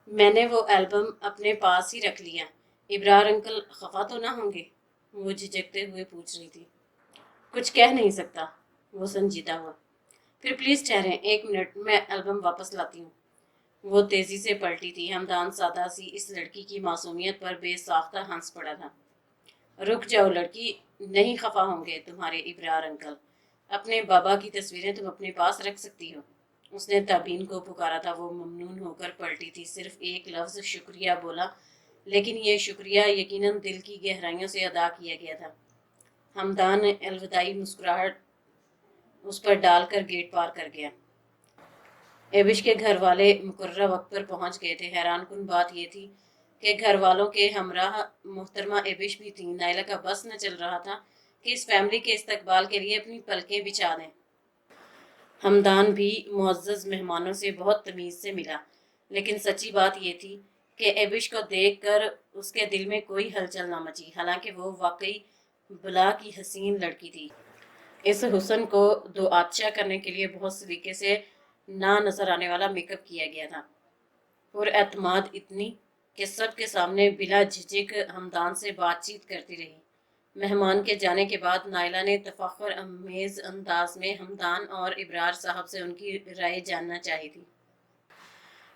मैंने वो एल्बम अपने पास ही रख लिया। इब्रार अंकल खफा तो ना होंगे? वो झिझकते हुए पूछ रही थी। कुछ कह नहीं सकता, वो संजीदा हुआ। फिर प्लीज ठहरें, 1 मिनट, मैं एल्बम वापस लाती हूँ। वो तेजी से पलटी थी। हमदान सादा सी इस लड़की की मासूमियत पर बेसाख्ता हंस पड़ा था। रुक जाओ लड़की, नहीं खफा होंगे तुम्हारे इब्रार अंकल। अपने बाबा की तस्वीरें तुम अपने पास रख सकती हो। उसने तबीन को पुकारा था। वो ममनून होकर पलटी थी। सिर्फ एक लफ्ज शुक्रिया बोला, लेकिन ये शुक्रिया यकीनन दिल की गहराइयों से अदा किया गया था। हमदान ने अलविदाई मुस्कुराहट उस पर डालकर गेट पार कर गया। एबिश के घर वाले मुकर्रर वक्त पर पहुंच गए थे। हैरान कुन बात यह थी कि घर वालों के हमराह मोहतरमा एबिश भी थी। नायला का बस न चल रहा था कि इस फैमिली के इस्तकबाल के लिए अपनी पलकें बिछा दें। हमदान भी मुअज़्ज़ज़ मेहमानों से बहुत तमीज़ से मिला, लेकिन सच्ची बात यह थी कि एबिश को देखकर उसके दिल में कोई हलचल न मची। हालांकि वो वाकई बला की हसीन लड़की थी। इस हुस्न को दो आच्छा करने के लिए बहुत सलीके से ना नजर आने वाला मेकअप किया गया था। पुरएतमाद इतनी कि सब के सामने बिला झिझक हमदान से बातचीत करती रही। मेहमान के जाने के बाद नायला ने तफाखर अमेज अंदाज में हमदान और इब्रार साहब से उनकी राय जानना चाही थी।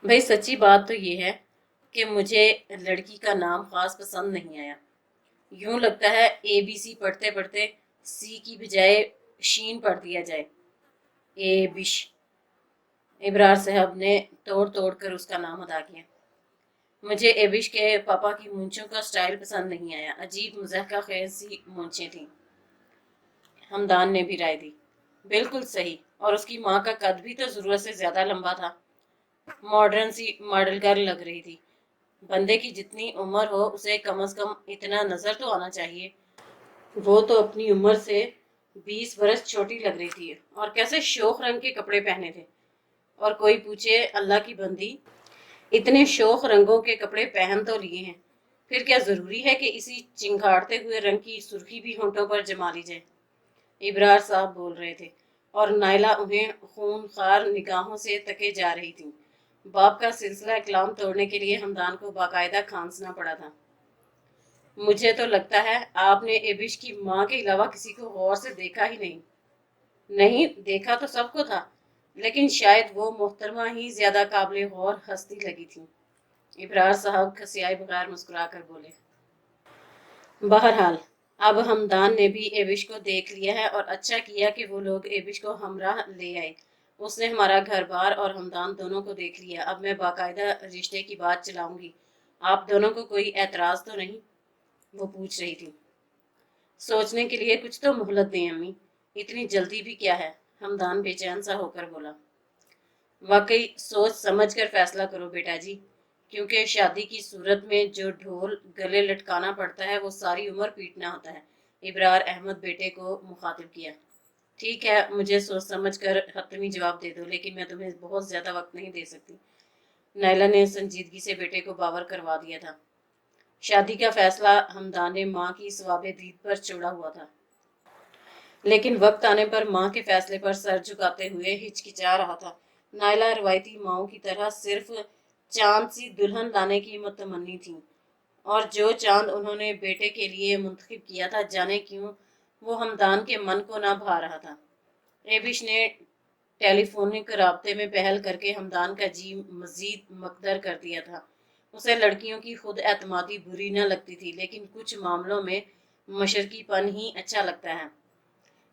भाई सच्ची बात तो ये है कि मुझे लड़की का नाम खास पसंद नहीं आया। यूं लगता है ABC पढ़ते पढ़ते सी की बजाय शीन पढ़ दिया जाए। एबिश। इब्रार साहब ने तोड़ तोड़ कर उसका नाम अदा किया। मुझे एबिश के पापा की मूंछों का स्टाइल पसंद नहीं आया। अजीब मुज़हका खेज सी मूंछें थीं। हमदान ने भी राय दी। बिल्कुल सही, और उसकी माँ का कद भी तो जरूरत से ज्यादा लंबा था। मॉडर्न सी मॉडल गर्ल लग रही थी। बंदे की जितनी उम्र हो उसे कम से कम इतना नजर तो आना चाहिए। वो तो अपनी उम्र से 20 बरस छोटी लग रही थी। और कैसे शोख रंग के कपड़े पहने थे। और कोई पूछे अल्लाह की बंदी, इतने शोख रंगों के कपड़े पहन तो लिए हैं, फिर क्या जरूरी है कि इसी चिंगाड़ते हुए रंग की सुर्खी भी होंठों पर जमा ली जाए? इब्रार साहब बोल रहे थे और नायला उन्हें खूनखार निगाहों से तके जा रही थी। बाप का सिलसिला इकलाम तोड़ने के लिए हमदान को बाकायदा खांसना पड़ा था। मुझे तो लगता है आपने एबिश की माँ के अलावा किसी को गौर से देखा ही नहीं। नहीं देखा तो सबको था, लेकिन शायद वो मोहतरमा ही ज्यादा काबिल गौर हस्ती लगी थी। इब्रार साहब खसियाए बगैर मुस्कुरा कर बोले। बहरहाल अब हमदान ने भी एबिश को देख लिया है, और अच्छा किया कि वो लोग एबिश को हमराह ले आए। उसने हमारा घर बार और हमदान दोनों को देख लिया। अब मैं बाकायदा रिश्ते की बात चलाऊंगी। आप दोनों को कोई एतराज तो नहीं? वो पूछ रही थी। सोचने के लिए कुछ तो मोहलत दें अम्मी, इतनी जल्दी भी क्या है? हमदान बेचैन सा होकर बोला। वाकई सोच समझ कर फैसला करो बेटा जी, क्योंकि शादी की सूरत में जो ढोल गले लटकाना पड़ता है वो सारी उम्र पीटना होता है। इब्रार अहमद बेटे को मुखातिब किया। ठीक है, मुझे सोच समझ कर हतमी जवाब दे दो, लेकिन मैं तुम्हें बहुत ज्यादा वक्त नहीं दे सकती। नायला ने संजीदगी से बेटे को बावर करवा दिया था। शादी का फैसला हमदान ने माँ की सवाबे दीद पर छोड़ा हुआ था, लेकिन वक्त आने पर माँ के फैसले पर सर झुकाते हुए हिचकिचा रहा था। नायला रवायती माओं की तरह सिर्फ चांद सी दुल्हन लाने की मुतमन्नी थी, और जो चांद उन्होंने बेटे के लिए मुंतखब किया था, जाने क्यों वो हमदान के मन को ना भा रहा था। एबिश ने टेलीफोनिक राब्ते में पहल करके हमदान का जी मजीद मकदर कर दिया था। उसे लड़कियों की खुद एतमादी बुरी न लगती थी, लेकिन कुछ मामलों में मशरकीपन ही अच्छा लगता है।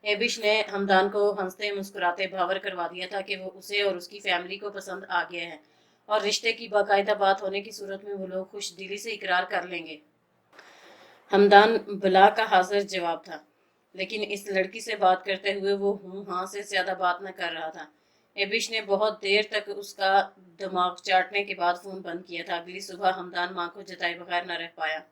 एबिश ने हमदान को हंसते मुस्कुराते भावर करवा दिया था कि वो उसे और उसकी फैमिली को पसंद आ गया है, और रिश्ते की बाकायदा बात होने की सूरत में वो लोग खुश दिली से इकरार कर लेंगे। हमदान बला का हाजिर जवाब था, लेकिन इस लड़की से बात करते हुए वो हूँ हाँ से ज्यादा बात न कर रहा था। एबिश ने बहुत देर तक उसका दिमाग चाटने के बाद फोन बंद किया था। अगली सुबह हमदान माँ को जताए बगैर न रह पाया।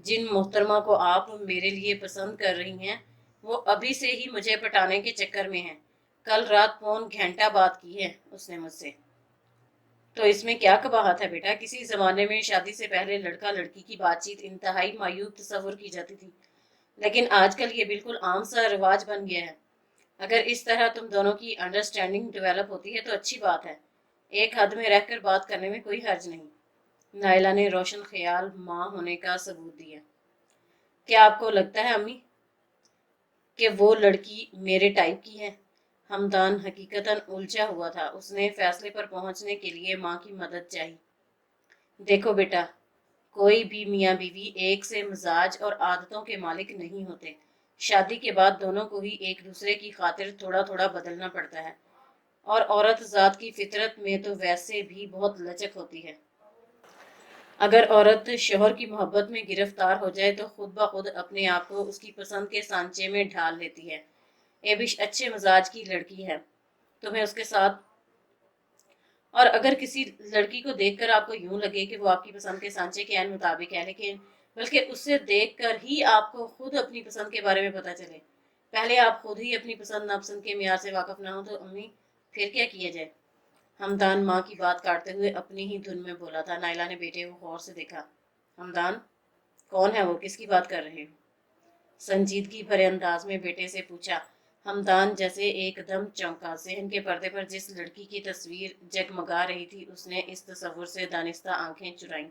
जिन मोहतरमा को आप मेरे लिए पसंद कर रही हैं, वो अभी से ही मुझे पटाने के चक्कर में है। कल रात 1.25 घंटा बात की है उसने मुझसे। तो इसमें क्या कबाहत है बेटा? किसी जमाने में शादी से पहले लड़का लड़की की बातचीत इंतहाई मायूब तस्वुर की जाती थी, लेकिन आजकल ये बिल्कुल आम सा रिवाज बन गया है। अगर इस तरह तुम दोनों की अंडरस्टैंडिंग डेवलप होती है तो अच्छी बात है। एक हद में रहकर बात करने में कोई हर्ज नहीं। नायला ने रोशन ख्याल माँ होने का सबूत दिया। क्या आपको लगता है अम्मी कि वो लड़की मेरे टाइप की है? हमदान हकीकतन उलझा हुआ था। उसने फैसले पर पहुंचने के लिए माँ की मदद चाहिए। देखो बेटा, कोई भी मियाँ बीवी एक से मिजाज और आदतों के मालिक नहीं होते। शादी के बाद दोनों को ही एक दूसरे की खातिर थोड़ा थोड़ा बदलना पड़ता है। और औरत जात की फितरत में तो वैसे भी बहुत लचक होती है। अगर औरत शोहर की मोहब्बत में गिरफ्तार हो जाए तो खुद ब खुद अपने आप को उसकी पसंद के सांचे में ढाल लेती है। एबिश अच्छे मिजाज की लड़की है, तुम्हें उसके साथ। और अगर किसी लड़की को देखकर आपको यूं लगे कि वो आपकी पसंद के सांचे के मुताबिक है, लेकिन बल्कि उससे देखकर ही आपको खुद अपनी पसंद के बारे में पता चले, पहले आप खुद ही अपनी पसंद नापसंद के मियार से वाकफ ना हो, तो अम्मी फिर क्या किया जाए? हमदान माँ की बात काटते हुए अपनी ही धुन में बोला था। नायला ने बेटे को गौर से देखा। हमदान, कौन है वो? किसकी बात कर रहे हो? संजीदगी भरे अंदाज में बेटे से पूछा। हमदान जैसे एकदम चौंका। ज़हन के पर्दे पर जिस लड़की की तस्वीर जगमगा रही थी, उसने इस तस्वुर से दानिस्ता आंखें चुराईं।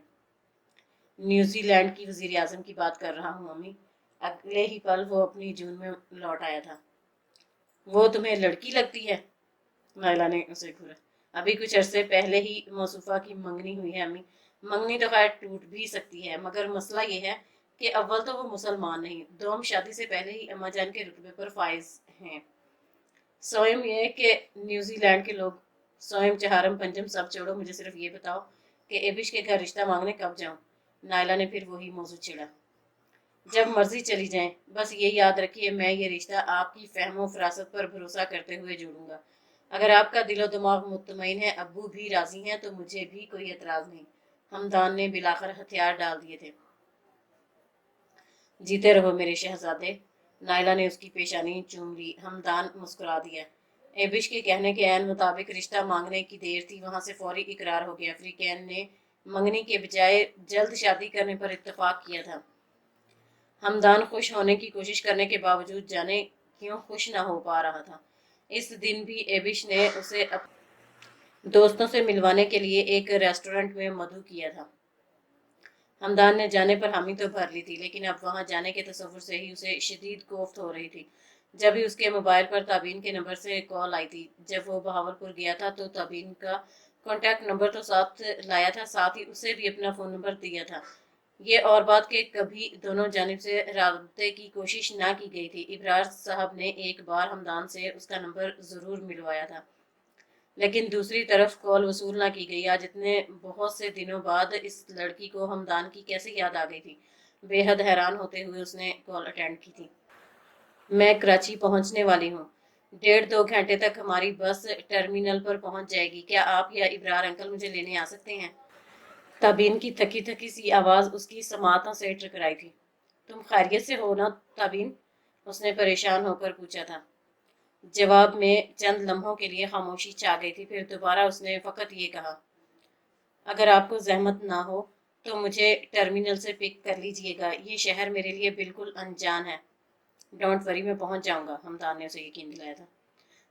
न्यूजीलैंड की वजीर आजम की बात कर रहा हूँ अम्मी। अगले ही पल वो अपनी जून में लौट आया था। वो तुम्हें लड़की लगती है? नायला ने उसे घूरा। अभी कुछ अरसे पहले ही मौसूफा की मंगनी हुई है अम्मी। मंगनी तो खैर टूट भी सकती है, मगर मसला ये है कि अव्वल तो वो मुसलमान नहीं, दोम शादी से पहले ही अम्मा जान के रुतबे पर फाइज हैं। सोयम ये कि न्यूजीलैंड के लोग, सोयम चहारम पंजम सब छोड़ो, मुझे सिर्फ ये बताओ कि एबिश के घर रिश्ता मांगने कब जाऊं? नायला ने फिर वही मौजू छेड़ा। जब मर्जी चली जाएं, बस ये याद रखिए मैं ये रिश्ता आपकी फहमो फरासत पर भरोसा करते हुए जोड़ूंगा। अगर आपका दिलो दिमाग मुतमईन है, अब्बू भी राजी हैं, तो मुझे भी कोई एतराज नहीं। हमदान ने बिलाकर हथियार डाल दिए थे। जीते रहो मेरे शहजादे। नायला ने उसकी पेशानी चूम ली। हमदान मुस्कुरा दिया। एबिश के कहने के ऐन मुताबिक रिश्ता मांगने की देर थी, वहां से फौरी इकरार हो गया। अफ्रीकैन ने मंगनी के बजाय जल्द शादी करने पर इत्तफाक किया था। हमदान खुश होने की कोशिश करने के बावजूद जाने क्यों खुश ना हो पा रहा था। इस दिन भी एबिश ने उसे दोस्तों से मिलवाने के लिए एक रेस्टोरेंट में मधु किया था। हमदान ने जाने पर हामी तो भर ली थी, लेकिन अब वहां जाने के तसव्वुर से ही उसे शदीद कोफ्त हो रही थी। जब ही उसके मोबाइल पर ताबीन के नंबर से कॉल आई थी। जब वो बहावलपुर गया था तो ताबीन का कॉन्टैक्ट नंबर तो साथ लाया था, साथ ही उसे भी अपना फ़ोन नंबर दिया था। ये और बात कि कभी दोनों जानिब से राबते की कोशिश ना की गई थी। इब्रार साहब ने एक बार हमदान से उसका नंबर ज़रूर मिलवाया था, लेकिन दूसरी तरफ कॉल वसूल ना की गई। आज इतने बहुत से दिनों बाद इस लड़की को हमदान की कैसे याद आ गई थी? बेहद हैरान होते हुए उसने कॉल अटेंड की थी। मैं कराची पहुंचने वाली हूँ। 1.5-2 घंटे तक हमारी बस टर्मिनल पर पहुंच जाएगी। क्या आप या इब्रार अंकल मुझे लेने आ सकते हैं? ताबीन की थकी थकी सी आवाज़ उसकी समातों से टकराई थी। तुम खैरियत से हो ना ताबीन? उसने परेशान होकर पूछा था। जवाब में चंद लम्हों के लिए खामोशी छा गई थी। फिर दोबारा उसने फ़कत ये कहा, अगर आपको जहमत ना हो तो मुझे टर्मिनल से पिक कर लीजिएगा। ये शहर मेरे लिए बिल्कुल अनजान है। डोंट वरी, मैं पहुंच जाऊंगा, हमदान ने उसे यकीन दिलाया था।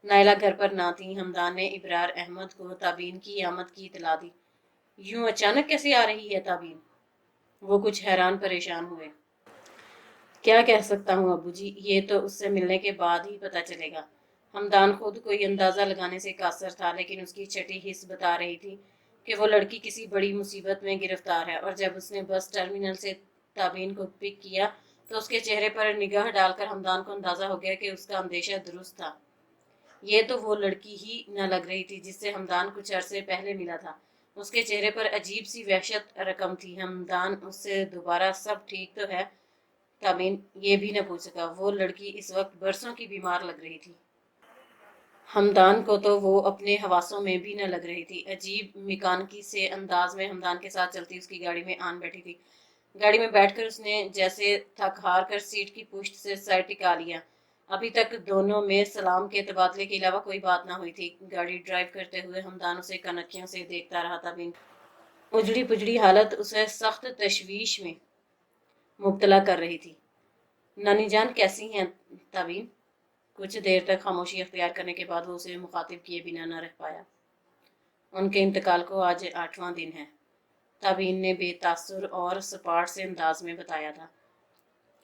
नायला घर पर ना थी। हमदान ने इब्रार अहमद को ताबीन की आमद की इतला दी। यूं अचानक कैसे आ रही है ताबीन? वो कुछ हैरान परेशान हुए। क्या कह सकता हूँ अबू जी, ये तो उससे मिलने के बाद ही पता चलेगा। हमदान खुद कोई अंदाज़ा लगाने से कासर था, लेकिन उसकी छठी हिस्स बता रही थी कि वो लड़की किसी बड़ी मुसीबत में गिरफ्तार है। और जब उसने बस टर्मिनल से ताबीन को पिक किया तो उसके चेहरे पर निगाह डालकर हमदान को अंदाज़ा हो गया कि उसका अंदेशा दुरुस्त था। ये तो वो लड़की ही न लग रही थी जिससे हमदान कुछ अरसे पहले मिला था। उसके चेहरे पर अजीब सी वहशत रकम थी। हमदान उससे दोबारा सब ठीक तो है तामीन ये भी न पूछ सका। वो लड़की इस वक्त बरसों की बीमार लग रही थी। हमदान को तो वो अपने हवासों में भी न लग रही थी। अजीब मिकानकी से अंदाज में हमदान के साथ चलती उसकी गाड़ी में आन बैठी थी। गाड़ी में बैठकर उसने जैसे थक हार कर सीट की पुश्त से सर टिका लिया। अभी तक दोनों में सलाम के तबादले के अलावा कोई बात ना हुई थी। गाड़ी ड्राइव करते हुए हमदान उसे कनखियों से देखता रहा था। बिन उजड़ी पुजड़ी हालत उसे सख्त तशवीश में मुब्तला कर रही थी। नानी जान कैसी हैं ताबीन? कुछ देर तक खामोशी अख्तियार करने के बाद वो उसे मुखातिब किए बिना न रह पाया। उनके इंतकाल को आज 8वां दिन है, ताबीन ने बेतासुर और सपाट से अंदाज में बताया था।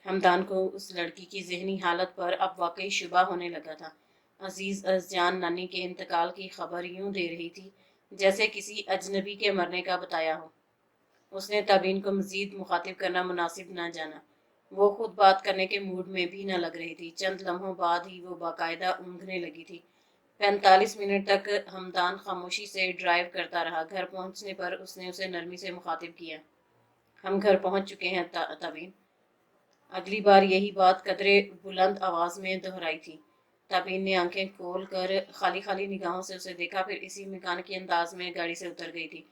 हमदान को उस लड़की की जहनी हालत पर अब वाकई शुबा होने लगा था। अजीज अजजान नानी के इंतकाल की खबर यूं दे रही थी जैसे किसी अजनबी के मरने का बताया हो। उसने ताबीन को मजीद मुखातिब करना मुनासिब न जाना। वो खुद बात करने के मूड में भी न लग रही थी। चंद लम्हों बाद ही वो बाकायदा ऊँघने लगी थी। 45 मिनट तक हमदान खामोशी से ड्राइव करता रहा। घर पहुंचने पर उसने उसे नरमी से मुखातिब किया। हम घर पहुंच चुके हैं ताबीन। अगली बार यही बात कदरे बुलंद आवाज में दोहराई थी। ताबीन ने आंखें खोल कर खाली खाली निगाहों से उसे देखा, फिर इसी मकान के अंदाज में गाड़ी से उतर गई थी।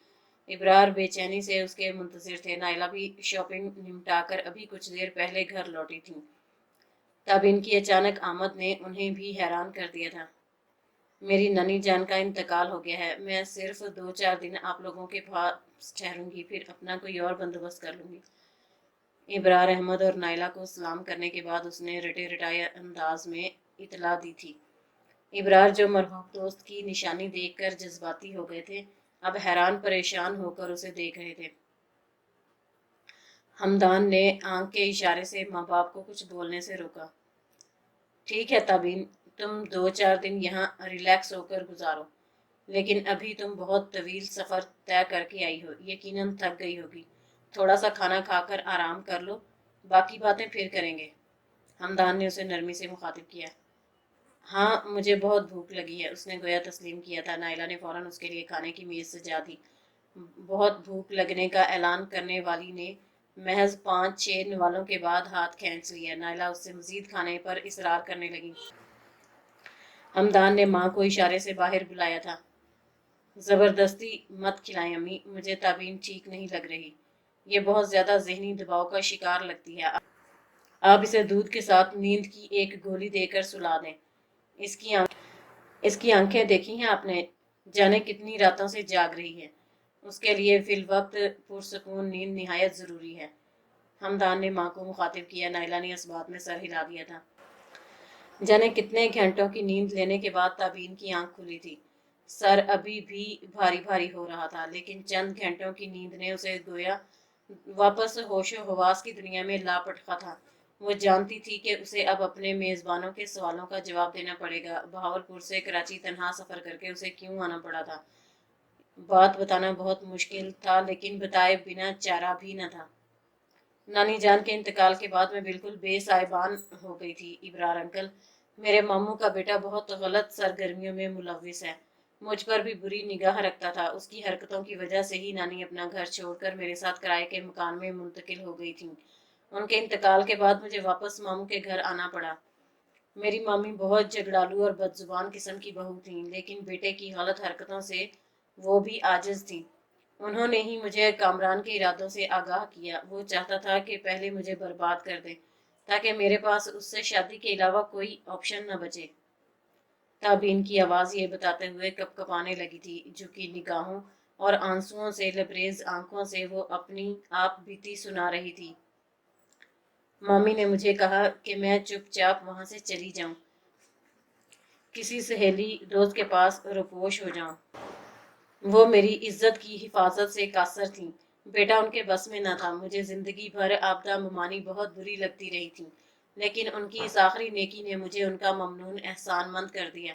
इब्रार बेचैनी से उसके मुंतजिर थे। नाइला भी शॉपिंग निपटाकर अभी कुछ देर पहले घर लौटी थी। ताबीन की अचानक आमद ने उन्हें भी हैरान कर दिया था। मेरी ननी जान का इंतकाल हो गया है। मैं सिर्फ 2-4 दिन आप लोगों के पास ठहरूंगी, फिर अपना कोई और बंदोबस्त कर लूंगी। इब्रार अहमद और नाइला को सलाम करने के बाद उसने रटे रटाए अंदाज में इतला दी थी। इब्रार, जो मरहूम दोस्त की निशानी देखकर जज्बाती हो गए थे, अब हैरान परेशान होकर उसे देख रहे थे। हमदान ने आंख के इशारे से माँ बाप को कुछ बोलने से रोका। ठीक है ताबीन, तुम 2-4 दिन यहाँ रिलैक्स होकर गुजारो, लेकिन अभी तुम बहुत तवील सफ़र तय करके आई हो, यकीनन थक गई होगी। थोड़ा सा खाना खाकर आराम कर लो, बाकी बातें फिर करेंगे। हमदान ने उसे नरमी से मुखातिब किया। हाँ, मुझे बहुत भूख लगी है, उसने गोया तस्लीम किया था। नाइला ने फौरन उसके लिए खाने की मेज़ सजा दी। बहुत भूख लगने का ऐलान करने वाली ने महज 5-6 निवालों के बाद हाथ खींच लिया। नाइला उससे मजीद खाने पर इसरार करने लगी। हमदान ने माँ को इशारे से बाहर बुलाया था। ज़बरदस्ती मत खिलाएं अम्मी, मुझे ताबीन ठीक नहीं लग रही। ये बहुत ज़्यादा जहनी दबाव का शिकार लगती है। आप इसे दूध के साथ नींद की एक गोली देकर सुला दें। इसकी आंखें देखी हैं आपने, जाने कितनी रातों से जाग रही है। उसके लिए फिल वक्त पुरसकून नींद निहायत ज़रूरी है। हमदान ने माँ को मुखातिब किया। नाइला ने इस बात में सर हिला दिया था। जाने कितने घंटों की नींद लेने के बाद ताबीन की आंख खुली थी। सर अभी भी भारी भारी हो रहा था, लेकिन चंद घंटों की नींद ने उसे गोया वापस होशो हवास की दुनिया में लापटका था। वो जानती थी कि उसे अब अपने मेज़बानों के सवालों का जवाब देना पड़ेगा। बहावलपुर से कराची तनहा सफ़र करके उसे क्यों आना पड़ा था। बात बताना बहुत मुश्किल था, लेकिन बताए बिना चारा भी न था। नानी जान के इंतकाल के बाद मैं बिल्कुल बेसाहिबान हो गई थी। इब्रार अंकल, मेरे मामू का बेटा बहुत गलत सरगर्मियों में मुलविस है। मुझ पर भी बुरी निगाह रखता था। उसकी हरकतों की वजह से ही नानी अपना घर छोड़कर मेरे साथ किराए के मकान में मुंतकिल हो गई थी। उनके इंतकाल के बाद मुझे वापस मामू के घर आना पड़ा। मेरी मामी बहुत झगड़ालू और बदजुबान किस्म की बहू थी, लेकिन बेटे की गलत हरकतों से वो भी आजिज थी। उन्होंने ही मुझे कामरान के इरादों से आगाह किया। वो चाहता था कि पहले मुझे बर्बाद कर दे, ताकि मेरे पास उससे शादी के अलावा कोई ऑप्शन न बचे। ताबीन की आवाज़ ये बताते हुए कपकपाने लगी थी। झुकी निगाहों और आंसुओं से लबरेज आंखों से वो अपनी आप बीती सुना रही थी। मामी ने मुझे कहा कि मैं चुपचाप वहाँ से चली जाऊँ, किसी सहेली दोस्त के पास रुपोश हो जाऊँ। वो मेरी इज्जत की हिफाजत से कासर थी। बेटा उनके बस में न था। मुझे जिंदगी भर आपदा मुमानी बहुत बुरी लगती रही थी, लेकिन उनकी इस आखिरी नेकी ने मुझे उनका ममनून एहसानमंद कर दिया।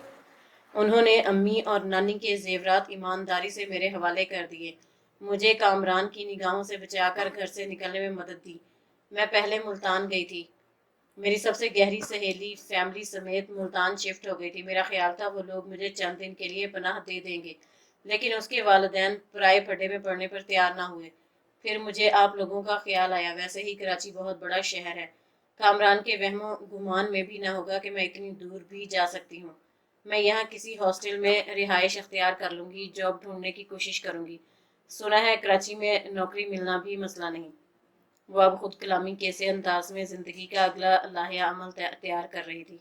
उन्होंने अम्मी और नानी के जेवरात ईमानदारी से मेरे हवाले कर दिए। मुझे कामरान की निगाहों से बचाकर घर से निकलने में मदद दी। मैं पहले मुल्तान गई थी। मेरी सबसे गहरी सहेली फैमिली समेत मुल्तान शिफ्ट हो गई थी। मेरा ख्याल था वो लोग मुझे चंद दिन के लिए पनाह दे देंगे, लेकिन उसके वालिदैन पराए पड्डे में पड़ने पर तैयार ना हुए। फिर मुझे आप लोगों का ख्याल आया। वैसे ही कराची बहुत बड़ा शहर है। कामरान के वहमो गुमान में भी ना होगा कि मैं इतनी दूर भी जा सकती हूँ। मैं यहाँ किसी हॉस्टल में रिहाइश अख्तियार कर लूँगी। जॉब ढूंढने की कोशिश करूँगी। सुना है कराची में नौकरी मिलना भी मसला नहीं। वो अब खुद कलामी कैसे अंदाज में ज़िंदगी का अगला लाहिया अमल तैयार कर रही थी।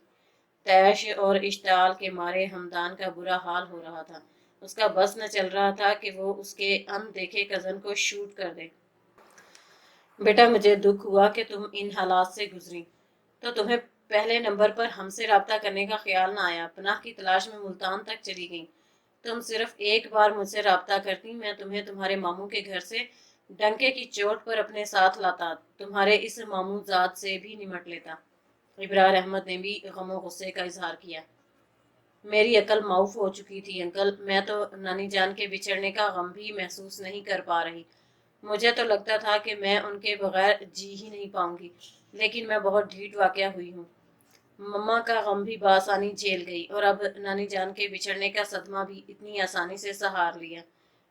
तैश और इश्ताल के मारे हमदान का बुरा हाल हो रहा था। उसका बस न चल रहा था कि वो उसके अनदेखे कज़न को शूट कर दे। बेटा, मुझे दुख हुआ कि तुम इन हालात से गुजरी, तो तुम्हें पहले नंबर पर हमसे रब्ता करने का ख्याल न आया। पनाह की तलाश में मुल्तान तक चली गई। तुम सिर्फ एक बार मुझसे राब्ता करती, मैं तुम्हें तुम्हारे मामू के घर से डंके की चोट पर अपने साथ लाता, तुम्हारे इस मामूजात से भी निमट लेता। इब्रार अहमद ने भी गम और गुस्से का इजहार किया। मेरी अकल माउफ हो चुकी थी अंकल, मैं तो नानी जान के बिछड़ने का गम भी महसूस नहीं कर पा रही। मुझे तो लगता था कि मैं उनके बगैर जी ही नहीं पाऊंगी, लेकिन मैं बहुत ढीठ वाकया हुई हूँ। मम्मा का गम भी बआसानी झेल गई और अब नानी जान के बिछड़ने का सदमा भी इतनी आसानी से सहार लिया।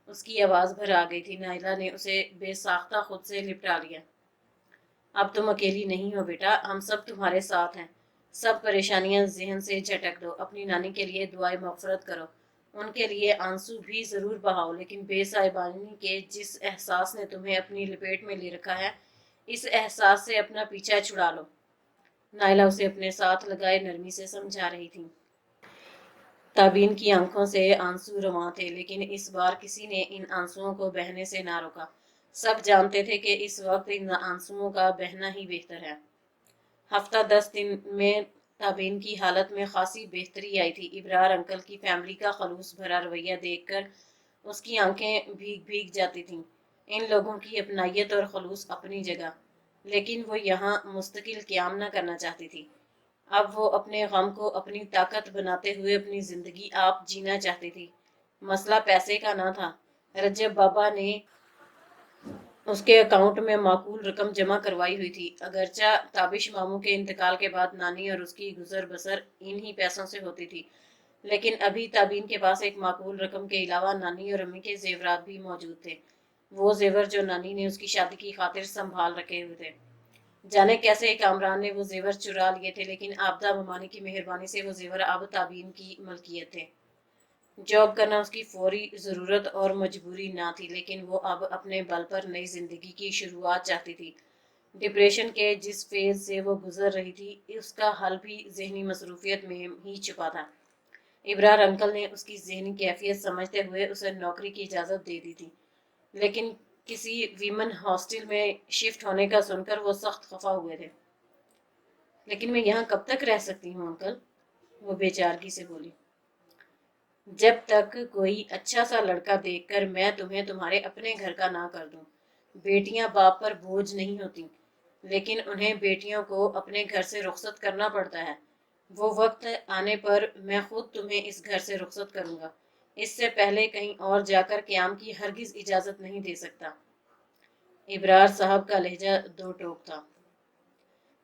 उसकी आवाज़ भर आ गई थी। नाइला ने उसे बेसाख्ता खुद से लिपटा लिया। अब तुम अकेली नहीं हो बेटा, हम सब तुम्हारे साथ हैं। सब परेशानियां जहन से झटक दो, अपनी नानी के लिए दुआए मगफरत करो, उनके लिए आंसू भी ज़रूर बहाओ, लेकिन बेसाहिबानी के जिस एहसास ने तुम्हें अपनी लपेट में ले रखा है, इस एहसास से अपना पीछा छुड़ा लो। नाइला उसे अपने साथ लगाए नरमी से समझा रही थी। ताबीन की आंखों से आंसू रवां थे, लेकिन इस बार किसी ने इन आंसुओं को बहने से ना रोका। सब जानते थे कि इस वक्त इन आंसुओं का बहना ही बेहतर है। हफ्ता 10 दिन में ताबीन की हालत में खासी बेहतरी आई थी। इब्रार अंकल की फैमिली का खलूस भरा रवैया देखकर उसकी आंखें भीग भीग जाती थीं। इन लोगों की अपनायत और खलूस अपनी जगह, लेकिन वो यहाँ मुस्तकिल क़याम न करना चाहती थी। अब वो अपने गम को अपनी ताकत बनाते हुए अपनी जिंदगी आप जीना चाहती थी। मसला पैसे का ना था। रजब बाबा ने उसके अकाउंट में माकूल रकम जमा करवाई हुई थी। अगरचा ताबिश मामू के इंतकाल के बाद नानी और उसकी गुजर बसर इन्हीं पैसों से होती थी, लेकिन अभी ताबीन के पास एक माकूल रकम के अलावा नानी और अम्मी के जेवरात भी मौजूद थे। वो जेवर जो नानी ने उसकी शादी की खातिर संभाल रखे हुए थे। जाने कैसे कामरान ने वो जेवर चुरा लिए थे, लेकिन आपदा ममानी की मेहरबानी से वो जेवर अब ताबीन की मलकियत थे। जॉब करना उसकी फौरी ज़रूरत और मजबूरी ना थी, लेकिन वो अब अपने बल पर नई जिंदगी की शुरुआत चाहती थी। डिप्रेशन के जिस फेज से वो गुजर रही थी, उसका हल भी जहनी मसरूफियत में ही छुपा था। इब्रार अंकल ने उसकी जहनी कैफियत समझते हुए उसे नौकरी की इजाज़त दे दी थी, लेकिन किसी वीमन हॉस्टल में शिफ्ट होने का सुनकर वो सख्त खफा हुए थे। लेकिन मैं यहाँ कब तक रह सकती हूँ अंकल, वो बेचारगी से बोली। जब तक कोई अच्छा सा लड़का देखकर मैं तुम्हें तुम्हारे अपने घर का ना कर दूं। बेटियां बाप पर बोझ नहीं होती, लेकिन उन्हें बेटियों को अपने घर से रुखसत करना पड़ता है। वो वक्त आने पर मैं खुद तुम्हें इस घर से रुखसत करूंगा। इससे पहले कहीं और जाकर क़याम की हरगिज इजाज़त नहीं दे सकता। इब्रार साहब का लहजा दो टोक था।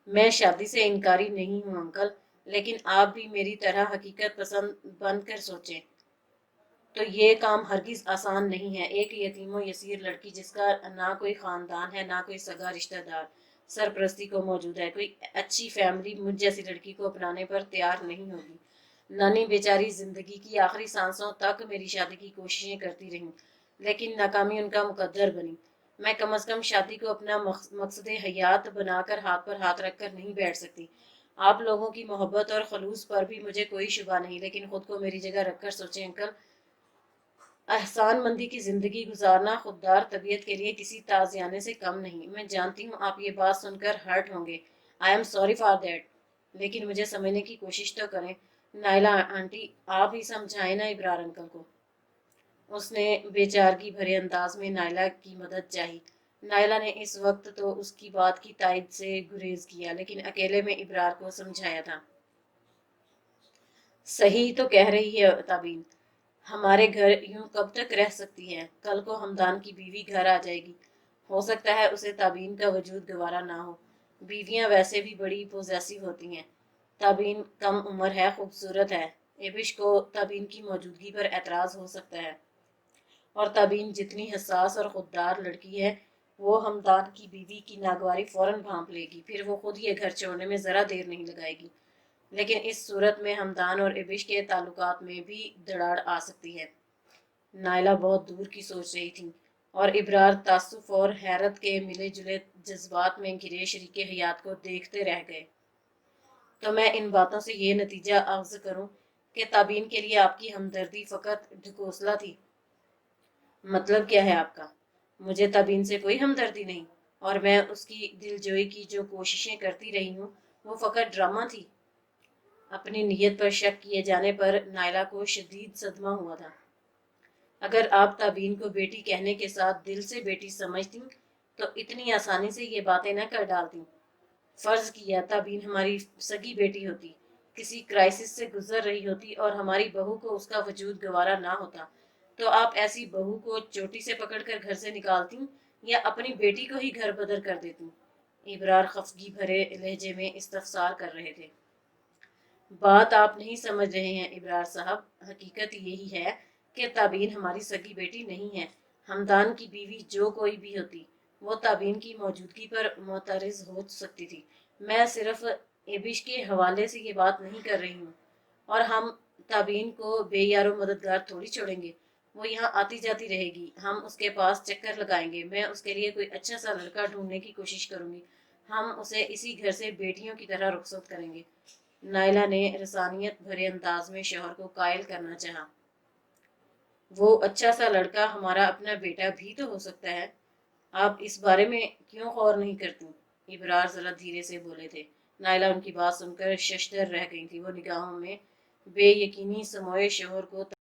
मैं शादी से इनकारी नहीं हूँ अंकल, लेकिन आप भी मेरी तरह हकीकत पसंद बनकर सोचें तो ये काम हरगिज आसान नहीं है। एक यतीम यसीर लड़की जिसका ना कोई ख़ानदान है, ना कोई सगा रिश्तेदार सरपरस्ती को मौजूद है, कोई अच्छी फैमिली मुझ जैसी लड़की को अपनाने पर तैयार नहीं होगी। नानी बेचारी जिंदगी की आखिरी सांसों तक मेरी शादी की कोशिशें करती रहीं, लेकिन नाकामी उनका मुकद्दर बनी। मैं कम अज़ कम शादी को अपना मकसद हयात बनाकर हाथ पर हाथ रख कर नहीं बैठ सकती। आप लोगों की मोहब्बत और खलूस पर भी मुझे कोई शुबा नहीं, लेकिन खुद को मेरी जगह रखकर सोचें अंकल, एहसान मंदी की जिंदगी गुजारना खुददार तबीयत के लिए किसी ताजियाने से कम नहीं। मैं जानती हूँ आप ये बात सुनकर हर्ट होंगे। I am sorry for that, लेकिन मुझे समझने की कोशिश तो करें। नाइला आंटी, आप ही समझाएं ना इब्रार अंकल को। उसने बेचारगी भरे अंदाज में नाइला की मदद चाही। नाइला ने इस वक्त तो उसकी बात की तायद से गुरेज किया, लेकिन अकेले में इब्रार को समझाया था। सही तो कह रही है ताबीन, हमारे घर यूं कब तक रह सकती है। कल को हमदान की बीवी घर आ जाएगी, हो सकता है उसे ताबीन का वजूद गवारा ना हो। बीवियां वैसे भी बड़ी पोजेसिव होती हैं। ताबीन कम उम्र है, खूबसूरत है। एबिश को ताबीन की मौजूदगी पर एतराज़ हो सकता है, और ताबीन जितनी हसास और खुददार लड़की है, वो हमदान की बीवी की नागवारी फौरन भांप लेगी, फिर वो खुद ये घर छोड़ने में ज़रा देर नहीं लगाएगी। लेकिन इस सूरत में हमदान और एबिश के ताल्लुकात में भी दरार आ सकती है। नाइला बहुत दूर की सोच रही थी, और इब्रार तासुफ और हैरत के मिले जुले जज्बात में घिरे शरीके हयात को देखते रह गए। तो मैं इन बातों से ये नतीजा अख्ज़ करूं कि ताबीन के लिए आपकी हमदर्दी फ़कत ढकोसला थी। मतलब क्या है आपका? मुझे ताबीन से कोई हमदर्दी नहीं, और मैं उसकी दिलजोई की जो कोशिशें करती रही हूँ, वो फ़कत ड्रामा थी। अपनी नीयत पर शक किए जाने पर नाइला को शदीद सदमा हुआ था। اگر آپ تابین کو بیٹی کہنے کے ساتھ دل سے بیٹی سمجھتی تو اتنی آسانی سے یہ باتیں نہ کر ڈالتی۔ فرض کیا تابین ہماری سگی بیٹی ہوتی، کسی کرائسس سے گزر رہی ہوتی اور ہماری بہو کو اس کا وجود گوارا نہ ہوتا، تو آپ ایسی بہو کو چوٹی سے پکڑ کر گھر سے نکالتی یا اپنی بیٹی کو ہی گھر بدر کر دیتی؟ ابرار خفگی بھرے لہجے میں استفسار کر رہے تھے۔ بات آپ نہیں سمجھ رہے ہیں ابرار صاحب، حقیقت یہی ہے کہ تابین ہماری سگی بیٹی نہیں ہے۔ ہمدان کی بیوی جو کوئی بھی ہوتی، وہ تابین کی موجودگی پر معترض ہو سکتی تھی۔ میں صرف ایبش کے حوالے سے یہ بات نہیں کر رہی ہوں، اور ہم تابین کو بے یار و مددگار تھوڑی چھوڑیں گے۔ وہ یہاں آتی جاتی رہے گی، ہم اس کے پاس چکر لگائیں گے، میں اس کے لیے کوئی اچھا سا لڑکا ڈھونڈنے کی کوشش کروں گی، ہم اسے اسی گھر سے بیٹیوں کی طرح رخصت کریں گے۔ نائلہ نے رسانیت بھرے انداز میں شوہر کو قائل کرنا چاہا۔ وہ اچھا سا لڑکا ہمارا اپنا بیٹا بھی تو ہو سکتا ہے، آپ اس بارے میں کیوں غور نہیں کرتی؟ ابرار ذرا دھیرے سے بولے تھے۔ نائلہ ان کی بات سن کر ششدر رہ گئی تھی، وہ نگاہوں میں بے یقینی سموئے شوہر کو